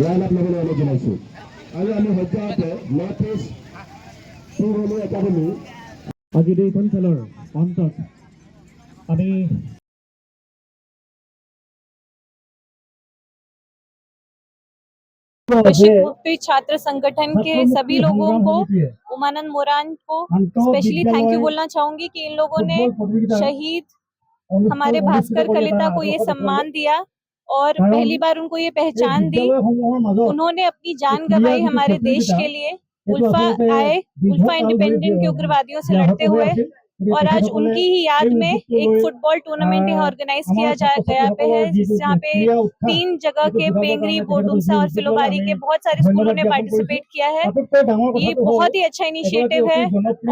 Line up ল'বলৈ অনুৰোধ জনাইছোঁ আৰু আমি সদ্যহতে নৰ্থ ইষ্ট প্ৰিমিয়াৰ একাডেমী আজিৰ এইখন খেলৰ অন্তত আমি वैश्विक मुक्ति छात्र संगठन के सभी लोगों को, उमानंद मोरान को स्पेशली थैंक यू बोलना चाहूंगी कि इन लोगों ने शहीद हमारे भास्कर कलिता को ये सम्मान दिया और पहली बार उनको ये पहचान दी। उन्होंने अपनी जान गंवाई हमारे देश के लिए। उल्फा इंडिपेंडेंट के उग्रवादियों से लड़ते हुए, और आज उनकी ही याद में एक फुटबॉल टूर्नामेंट यहाँ ऑर्गेनाइज किया गया है, जहाँ पे 3 जगह के पेंगरी, बोडुमसा और फिलोबारी के बहुत सारे स्कूलों ने पार्टिसिपेट किया है। ये बहुत ही अच्छा इनिशिएटिव है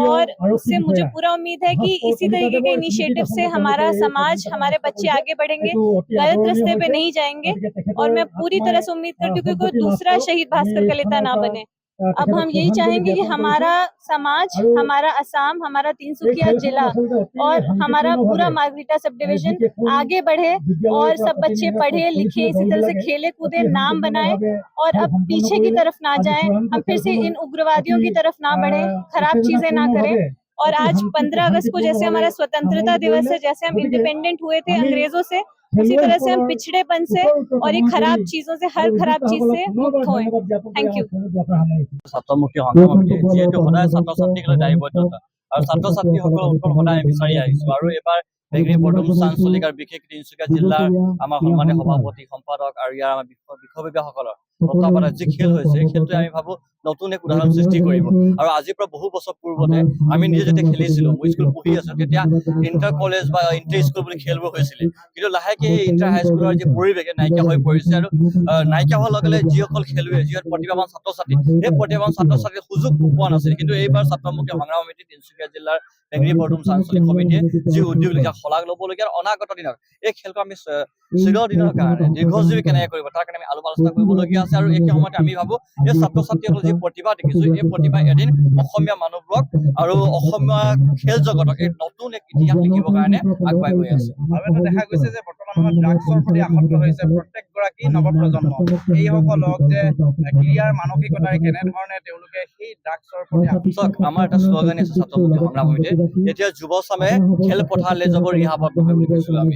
और उससे मुझे पूरा उम्मीद है कि इसी तरीके के इनिशिएटिव से हमारा समाज, हमारे बच्चे आगे बढ़ेंगे, गलत रास्ते पे नहीं जाएंगे। और मैं पूरी तरह से उम्मीद करती हूँ कि कोई दूसरा शहीद भास्कर कलिता ना बने। अब हम यही चाहेंगे कि हमारा समाज, हमारा असम, हमारा तिनसुकिया जिला और हमारा पूरा मार्गरीटा सब डिवीजन आगे बढ़े और सब बच्चे पढ़े लिखे, इसी तरह से खेले कूदे, नाम बनाए और अब पीछे की तरफ ना जाएं। हम फिर से इन उग्रवादियों की तरफ ना बढ़े, खराब चीजें ना करें। और आज 15 अगस्त को जैसे हमारा स्वतंत्रता दिवस है, जैसे हम इंडिपेंडेंट हुए थे अंग्रेजों से, उसी तरह से हम पिछड़ेपन से और ये खराब चीजों से, हर खराब चीज से मुक्त हों। Thank you. ছাত্ৰমুখী সংগ্ৰাম সমিতি যিহেতু সদায় ছাত্ৰ ছাত্ৰীক লৈ দায়বদ্ধতা আৰু ছাত্ৰ ছাত্ৰীসকলৰ উত্তৰ সদায় বিচাৰি আহিছোঁ আৰু এইবাৰ বেগৰী বৰডুমচা আঞ্চলিক আৰু বিশেষ তিনিচুকীয়া জিলাৰ আমাৰ সন্মানীয় সভাপতি সম্পাদক আৰু ইয়াৰ আমাৰ বিষয়ববীয়াসকলৰ তত্বাৱধানত যি খেল হৈছে এই খেলটোৱে আমি ভাবোঁ নতুন এক উদাহৰণ সৃষ্টি কৰিব। আৰু আজিৰ পৰা বহু বছৰ পূৰ্বতে আমি নিজে যেতিয়া খেলিছিলোঁ, মই স্কুল পঢ়ি আছোঁ, তেতিয়া ইণ্টাৰ কলেজ বা ইণ্টাৰ স্কুল বুলি খেলবোৰ হৈছিলে, কিন্তু লাহেকৈ এই ইণ্টাৰ হাইস্কুলৰ যি পৰিৱেশ নাইকিয়া হৈ পৰিছে আৰু নাইকিয়া হোৱাৰ লগে লগে যিসকল খেলুৱৈ, যিসকল প্ৰতিভাৱান ছাত্ৰ ছাত্ৰী, সেই প্ৰতিভাৱান ছাত্ৰ ছাত্ৰীৰ সুযোগ পোৱা নাছিল। কিন্তু এইবাৰ ছাত্ৰমুখী সংগ্ৰাম সমিতি তিনিচুকীয়া জিলাৰ বেগৰী বৰডুমচা আঞ্চলিক সমিতিয়ে যি উদ্যোগ লৈছে, শলাগ ল'বলগীয়া অনাগত দিনত এই খেলখন আমি চিৰদিনৰ কাৰণে দীৰ্ঘজীৱী কেনেকৈ কৰিব তাৰ কাৰণে আমি আলোচনা কৰিবলগীয়া আছে। আৰু একে সময়তে আমি ভাবোঁ এই ছাত্ৰ ছাত্ৰীসকলৰ যি প্ৰতিভা দেখিছোঁ, এই প্ৰতিভা এদিন অসমীয়া মানুহবোৰক আৰু অসমীয়া খেল জগতক এক নতুন এক ইতিহাস লিখিবৰ কাৰণে আগবাঢ়ি গৈ আছে। আৰু এটা দেখা গৈছে যে বৰ্তমান সময়ত ড্ৰাগছৰ প্ৰতি আসক্ত হৈছে প্ৰত্যেকগৰাকী নৱপ্ৰজন্ম। এইসকলক যে ক্ৰীড়াৰ মানসিকতাৰে কেনেধৰণে তেওঁলোকে সেই ড্ৰাগছৰ প্ৰতি চাওক, আমাৰ এটা শ্লোগান আছে ছাত্ৰমুখী সংগ্ৰাম সমিতিৰ, এতিয়া যুৱচামে খেলপথাৰলৈ যাব ৰিহাবত নহয় বুলি কৈছিলোঁ আমি।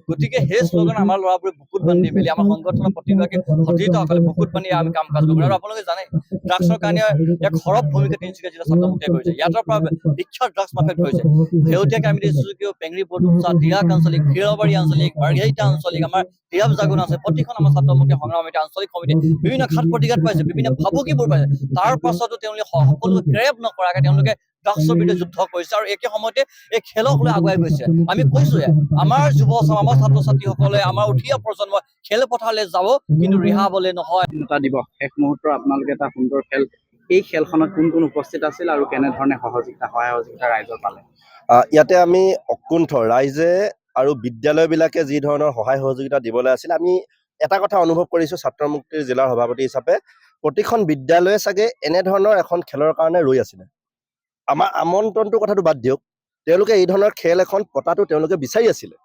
গতিকে সেই শ্লোগান আমাৰ ল'ৰাবোৰে বুকুত বান্ধি মেলি আমাৰ সংগঠনৰ প্ৰতিগৰাকী সতীৰ্থসকলে বুকুত বান্ধি আমি কাম কাজ কৰিব। আৰু আপোনালোকে জানে ড্ৰাগছৰ কাৰণে এক সৰব ভূমিকা তিনিচুকীয়া জিলা ছাত্ৰমুখীয়ে কৰিছে। ইয়াৰ পৰা বিখ্যাত ড্ৰাগছ মাফিয়াত কৰিছে। শেহতীয়াকৈ আমি দেখিছোঁ যে বেংগৰী বৰডুমচা, দিৰাক আঞ্চলিক, ফিৰবাৰী আঞ্চলিক, মাৰ্ঘেৰিটা আঞ্চলিক, আমাৰ টিয়াব জাগুন আছে, প্ৰতিখন আমাৰ ছাত্ৰমুখী সংগ্ৰাম সমিতি আঞ্চলিক সমিতি বিভিন্ন ঘাত প্ৰতিঘাত পাইছে, বিভিন্ন ভাবুকিবোৰ পাইছে। তাৰ পাছতো তেওঁলোকে সকলো গ্ৰেপ নকৰাকৈ তেওঁলোকে ড্ৰাগছৰ বিৰুদ্ধে যুদ্ধ কৰিছে আৰু একে সময়তে এই খেলক লৈ আগুৱাই গৈছে। আমি কৈছোঁৱে আমাৰ যুৱচাম, আমাৰ ছাত্ৰ ছাত্ৰীসকলে, আমাৰ উঠি অহা প্ৰজন্ম খেলপথাৰলৈ যাব, কিন্তু ৰিহাবলৈ নহয়। স্বাধীনতা দিৱস শেষ মুহূৰ্তৰ আপোনালোকে এটা সুন্দৰ খেল, এই খেলখনত কোন কোন উপস্থিত আছিল আৰু কেনেধৰণে সহায় সহযোগিতা ৰাইজৰ পালে? ইয়াতে আমি অকুণ্ঠ ৰাইজে আৰু বিদ্যালয়বিলাকে যি ধৰণৰ সহায় সহযোগিতা দিবলৈ আছিল, আমি এটা কথা অনুভৱ কৰিছোঁ ছাত্ৰ মুক্তিৰ জিলাৰ সভাপতি হিচাপে, প্ৰতিখন বিদ্যালয়ে চাগে এনেধৰণৰ এখন খেলৰ কাৰণে ৰৈ আছিলে। আমাৰ আমন্ত্ৰণটোৰ কথাটো বাদ দিয়ক, তেওঁলোকে এই ধৰণৰ খেল এখন পতাটো তেওঁলোকে বিচাৰি আছিলে।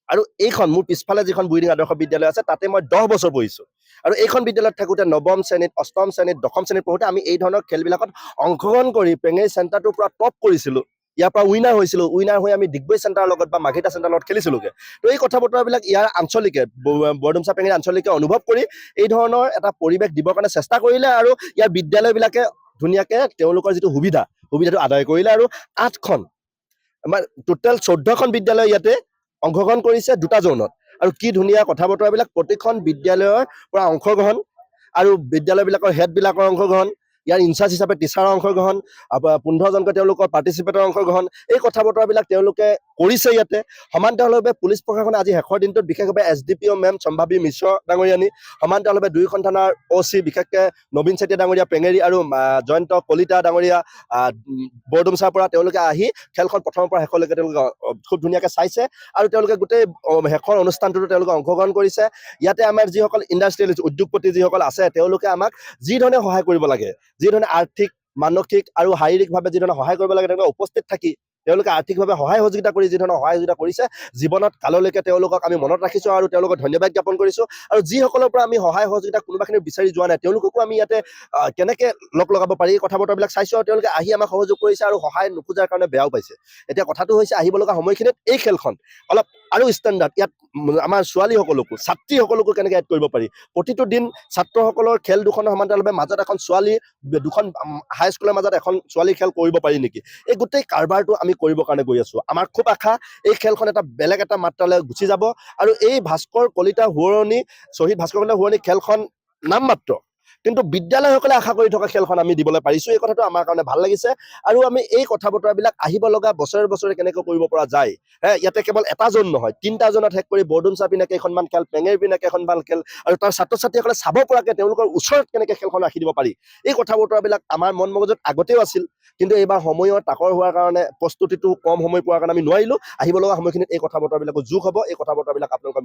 আৰু এইখন মোৰ পিছফালে যিখন বুইডিং আদৰ্শ বিদ্যালয় আছে, তাতে মই 10 বছৰ পঢ়িছোঁ। আৰু এইখন বিদ্যালয়ত থাকোঁতে নৱম শ্ৰেণীত, অষ্টম শ্ৰেণীত, দশম শ্ৰেণীত পঢ়োঁতে আমি এই ধৰণৰ খেলবিলাকত অংশগ্ৰহণ কৰি পেঙেৰি চেণ্টাৰটোৰ পৰা টপ কৰিছিলোঁ। ইয়াৰ পৰা উইনাৰ হৈছিলোঁ। উইনাৰ হৈ আমি ডিগবৈ চেণ্টাৰৰ লগত বা মাঘেৰিটা চেণ্টাৰৰ লগত খেলিছিলোঁগৈ। তো এই কথা বতৰাবিলাক ইয়াৰ আঞ্চলিকে, বৰডুমচা পেঙেৰি আঞ্চলিকে অনুভৱ কৰি এই ধৰণৰ এটা পৰিৱেশ দিবৰ কাৰণে চেষ্টা কৰিলে আৰু ইয়াৰ বিদ্যালয়বিলাকে ধুনীয়াকৈ তেওঁলোকৰ যিটো সুবিধাটো আদায় কৰিলে। আৰু 8খন আমাৰ টোটেল 14খন বিদ্যালয় ইয়াতে অংশগ্ৰহণ কৰিছে 2টা জোনত। আৰু কি ধুনীয়া কথা বতৰাবিলাক, প্ৰতিখন বিদ্যালয়ৰ পৰা অংশগ্ৰহণ আৰু বিদ্যালয়বিলাকৰ হেডবিলাকৰ অংশগ্ৰহণ, ইয়াৰ ইনচাৰ্জ হিচাপে টিচাৰৰ অংশগ্ৰহণ, 15জনকৈ তেওঁলোকৰ পাৰ্টিচিপেটৰ অংশগ্ৰহণ, এই কথা বতৰাবিলাক তেওঁলোকে কৰিছে ইয়াতে। সমান্তৰালভাৱে পুলিচ প্ৰশাসনে আজি শেষৰ দিনটোত বিশেষভাৱে SDPO মেম সম্ভাৱী মিশ্ৰ ডাঙৰীয়ানী, সমান্তৰালভাৱে 2খন থানাৰ OC বিশেষকৈ নবীন চেতিয়া ডাঙৰীয়া পেঙেৰি আৰু জয়ন্ত কলিতা ডাঙৰীয়া বৰডুমচাৰ পৰা তেওঁলোকে আহি খেলখন প্ৰথমৰ পৰা শেষলৈকে তেওঁলোকে খুব ধুনীয়াকৈ চাইছে আৰু তেওঁলোকে গোটেই শেষৰ অনুষ্ঠানটোতো তেওঁলোকে অংশগ্ৰহণ কৰিছে। ইয়াতে আমাৰ যিসকল ইণ্ডাষ্ট্ৰিয়েলিষ্ট, উদ্যোগপতি যিসকল আছে, তেওঁলোকে আমাক যি ধৰণে সহায় কৰিব লাগে, যি ধৰণে আৰ্থিক, মানসিক আৰু শাৰীৰিকভাৱে যি ধৰণে সহায় কৰিব লাগে, তেওঁলোকে উপস্থিত থাকি তেওঁলোকে আৰ্থিকভাৱে সহায় সহযোগিতা কৰি যি ধৰণৰ সহায় সহযোগিতা কৰিছে জীৱনত কাললৈকে তেওঁলোকক আমি মনত ৰাখিছোঁ আৰু তেওঁলোকক ধন্যবাদ জ্ঞাপন কৰিছোঁ। আৰু যিসকলৰ পৰা আমি সহায় সহযোগিতা কোনোবাখিনি বিচাৰি যোৱা নাই তেওঁলোককো আমি ইয়াতে কেনেকৈ লগাব পাৰি এই কথা বতৰাবিলাক চাইছোঁ আৰু তেওঁলোকে আহি আমাক সহযোগ কৰিছে আৰু সহায় নোখোজাৰ কাৰণে বেয়াও পাইছে। এতিয়া কথাটো হৈছে আহিব লগা সময়খিনিত এই খেলখন অলপ আৰু ষ্টেণ্ডাৰ্ড ইয়াত আমাৰ ছোৱালীসকলকো ছাত্ৰীসকলকো কেনেকৈ এড কৰিব পাৰি। প্ৰতিটো দিন ছাত্ৰসকলৰ খেল দুখনৰ সমান্তৰালভাৱে মাজত এখন ছোৱালী দুখন হাইস্কুলৰ মাজত এখন ছোৱালী খেল কৰিব পাৰি নেকি, এই গোটেই কাৰবাৰটো আমি কৰিবৰ কাৰণে গৈ আছোঁ। আমাৰ খুব আশা এই খেলখন এটা বেলেগ এটা মাত্ৰালৈ গুচি যাব আৰু এই ভাস্কৰ কলিতা সোঁৱৰণী শ্বহীদ ভাস্কৰ কলিতা সোঁৱৰণী খেলখন নামমাত্ৰ, কিন্তু বিদ্যালয়সকলে আশা কৰি থকা খেলখন আমি দিবলৈ পাৰিছোঁ। এই কথাটো আমাৰ কাৰণে ভাল লাগিছে আৰু আমি এই কথা বতৰাবিলাক আহিব লগা বছৰে বছৰে কেনেকৈ কৰিব পৰা যায়। ইয়াতে কেৱল এটা জন নহয় 3টা জনত শেষ কৰি বৰডুমচা পিনে কেইখনমান খেল, পেঙেৰ পিনে কেইখনমান খেল আৰু তাৰ ছাত্ৰ ছাত্ৰীসকলে চাব পৰাকৈ তেওঁলোকৰ ওচৰত কেনেকৈ খেলখন ৰাখি দিব পাৰি। এই কথা বতৰাবিলাক আমাৰ মন মগজুত আগতেও আছিল, কিন্তু এইবাৰ সময়ৰ তাকৰ হোৱাৰ কাৰণে প্ৰস্তুতিটো কম সময় পোৱাৰ কাৰণে আমি নোৱাৰিলোঁ। আহিব লগা সময়খিনিত এই কথা বতৰাবিলাকো যোগ হ'ব। এই কথা বতৰাবিলাক আপোনালোকৰ